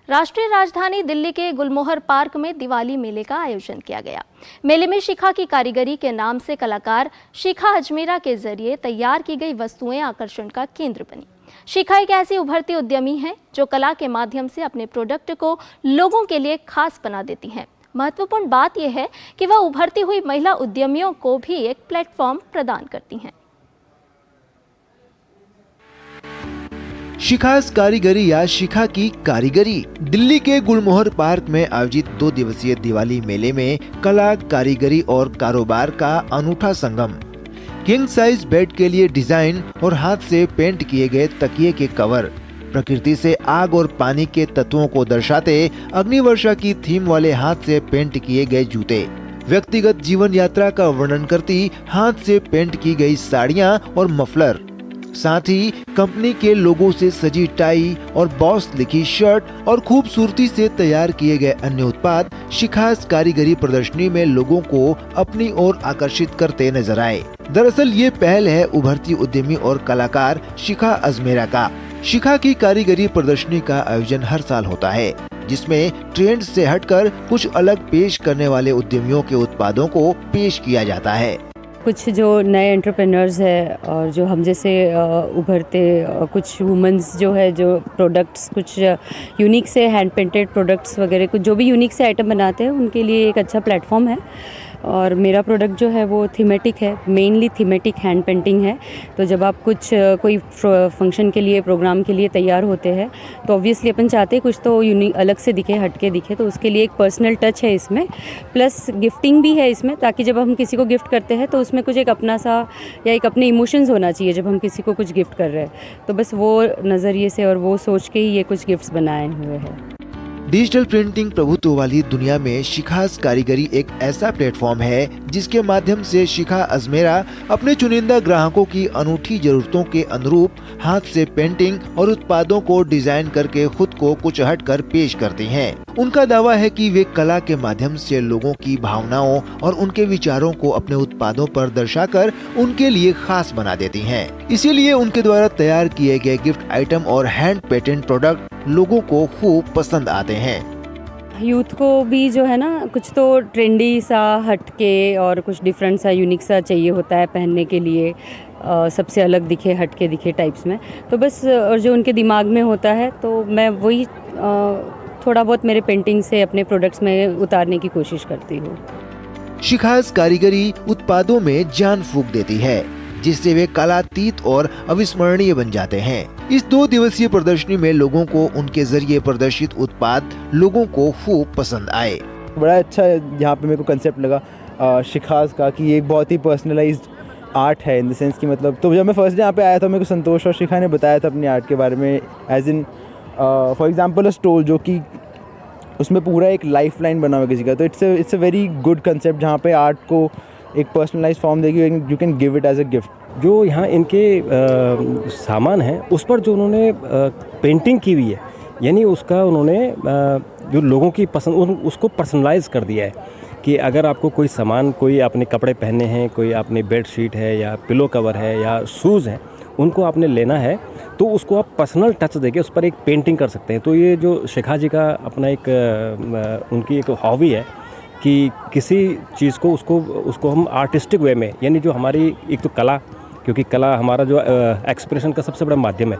राष्ट्रीय राजधानी दिल्ली के गुलमोहर पार्क में दिवाली मेले का आयोजन किया गया। मेले में शिखा की कारीगरी के नाम से कलाकार शिखा अजमेरा के जरिए तैयार की गई वस्तुएं आकर्षण का केंद्र बनी। शिखा एक ऐसी उभरती उद्यमी है जो कला के माध्यम से अपने प्रोडक्ट को लोगों के लिए खास बना देती हैं। महत्वपूर्ण बात यह है कि वह उभरती हुई महिला उद्यमियों को भी एक प्लेटफॉर्म प्रदान करती हैं। शिखास कारीगरी या शिखा की कारीगरी दिल्ली के गुलमोहर पार्क में आयोजित 2 दिवसीय दिवाली मेले में कला, कारीगरी और कारोबार का अनूठा संगम। किंग साइज बेड के लिए डिजाइन और हाथ से पेंट किए गए तकिए के कवर, प्रकृति से आग और पानी के तत्वों को दर्शाते अग्निवर्षा की थीम वाले हाथ से पेंट किए गए जूते, व्यक्तिगत जीवन यात्रा का वर्णन करती हाथ से पेंट की गई साड़ियां और मफलर, साथ ही कंपनी के लोगों से सजी टाई और बॉस लिखी शर्ट और खूबसूरती से तैयार किए गए अन्य उत्पाद शिखास कारीगरी प्रदर्शनी में लोगों को अपनी ओर आकर्षित करते नजर आए। दरअसल ये पहल है उभरती उद्यमी और कलाकार शिखा अजमेरा का। शिखा की कारीगरी प्रदर्शनी का आयोजन हर साल होता है, जिसमें ट्रेंड से हटकर कुछ अलग पेश करने वाले उद्यमियों के उत्पादों को पेश किया जाता है। कुछ जो नए एंटरप्रेन्योर्स है और जो हम जैसे उभरते कुछ वुमेंस जो है जो प्रोडक्ट्स कुछ यूनिक से हैंड पेंटेड प्रोडक्ट्स वगैरह कुछ जो भी यूनिक से आइटम बनाते हैं उनके लिए एक अच्छा प्लेटफॉर्म है। और मेरा प्रोडक्ट जो है वो थीमेटिक है, मेनली थीमेटिक हैंड पेंटिंग है। तो जब आप कुछ कोई फंक्शन के लिए, प्रोग्राम के लिए तैयार होते हैं तो ऑब्वियसली अपन चाहते हैं कुछ तो यूनिक अलग से दिखे, हटके दिखे, तो उसके लिए एक पर्सनल टच है इसमें, प्लस गिफ्टिंग भी है इसमें, ताकि जब हम किसी को गिफ्ट करते हैं तो उसमें कुछ एक अपना सा या एक अपने इमोशंस होना चाहिए जब हम किसी को कुछ गिफ्ट कर रहे हैं। तो बस वो नज़रिए से और वो सोच के ही ये कुछ गिफ्ट्स बनाए हुए हैं। डिजिटल प्रिंटिंग प्रभुत्व वाली दुनिया में शिखास कारीगरी एक ऐसा प्लेटफॉर्म है जिसके माध्यम से शिखा अजमेरा अपने चुनिंदा ग्राहकों की अनूठी जरूरतों के अनुरूप हाथ से पेंटिंग और उत्पादों को डिजाइन करके खुद को कुछ हटकर पेश करती हैं। उनका दावा है कि वे कला के माध्यम से लोगों की भावनाओं और उनके विचारों को अपने उत्पादों पर दर्शाकर उनके लिए खास बना देती हैं। इसीलिए उनके द्वारा तैयार किए गए गिफ्ट आइटम और हैंड पेटेंट प्रोडक्ट लोगों को खूब पसंद आते हैं। यूथ को भी जो है ना कुछ तो ट्रेंडी सा, हटके और कुछ डिफरेंट सा, यूनिक सा चाहिए होता है पहनने के लिए, सबसे अलग दिखे, हटके दिखे टाइप्स में। तो बस और जो उनके दिमाग में होता है तो मैं वही थोड़ा बहुत मेरे पेंटिंग से अपने प्रोडक्ट्स में उतारने की कोशिश करती हूँ। शिखास कारीगरी उत्पादों में जान फूंक देती है, जिससे वे कलातीत और अविस्मरणीय बन जाते हैं। इस 2 दिवसीय प्रदर्शनी में लोगों को उनके जरिए प्रदर्शित उत्पाद लोगों को खूब पसंद आए। बड़ा अच्छा यहाँ पे मेरे को कंसेप्ट लगा शिखास का कि ये एक बहुत ही पर्सनलाइज्ड आर्ट है इन द सेंस कि मतलब, तो जब मैं फर्स्ट डे यहाँ पे आया था मेरे को संतोष और शिखा ने बताया था अपनी आर्ट के बारे में, as in for example a stole जो कि उसमें पूरा एक लाइफ लाइन बना हुआ किसी का। तो it's a very good concept जहाँ पे आर्ट को एक पर्सनलाइज फॉर्म देगी, you can give it as a gift. जो यहाँ इनके सामान है उस पर जो उन्होंने पेंटिंग की हुई है, यानी उसका उन्होंने जो लोगों की पसंद उसको पर्सनलाइज कर दिया है कि अगर आपको कोई सामान, कोई आपने कपड़े पहने हैं, कोई आपने बेड शीट है या पिलो कवर है या शूज़ हैं, उनको आपने लेना है तो उसको आप पर्सनल टच देके उस पर एक पेंटिंग कर सकते हैं। तो ये जो शिखा जी का अपना एक उनकी एक हॉबी है कि किसी चीज़ को उसको हम आर्टिस्टिक वे में, यानी जो हमारी एक तो कला, क्योंकि कला हमारा जो एक्सप्रेशन का सबसे बड़ा माध्यम है,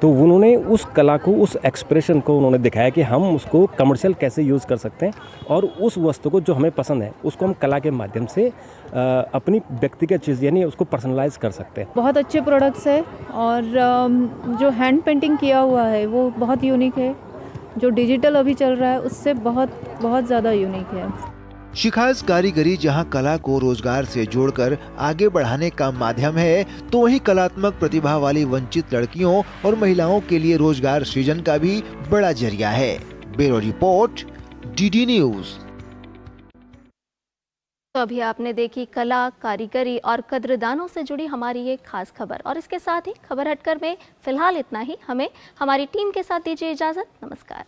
तो उन्होंने उस कला को, उस एक्सप्रेशन को उन्होंने दिखाया कि हम उसको कमर्शियल कैसे यूज़ कर सकते हैं और उस वस्तु को जो हमें पसंद है उसको हम कला के माध्यम से अपनी व्यक्तिगत चीज़ यानी उसको पर्सनलाइज कर सकते हैं। बहुत अच्छे प्रोडक्ट्स है और जो हैंड पेंटिंग किया हुआ है वो बहुत यूनिक है। जो डिजिटल अभी चल रहा है उससे बहुत बहुत ज़्यादा यूनिक है। शिखास कारीगरी जहां कला को रोजगार से जोड़कर आगे बढ़ाने का माध्यम है, तो वहीं कलात्मक प्रतिभा वाली वंचित लड़कियों और महिलाओं के लिए रोजगार सृजन का भी बड़ा जरिया है। Bureau report, DD news. तो अभी आपने देखी कला, कारीगरी और कद्रदानों से जुड़ी हमारी ये खास खबर, और इसके साथ ही खबर हटकर में फिलहाल इतना ही। हमें हमारी टीम के साथ दीजिए इजाजत। नमस्कार।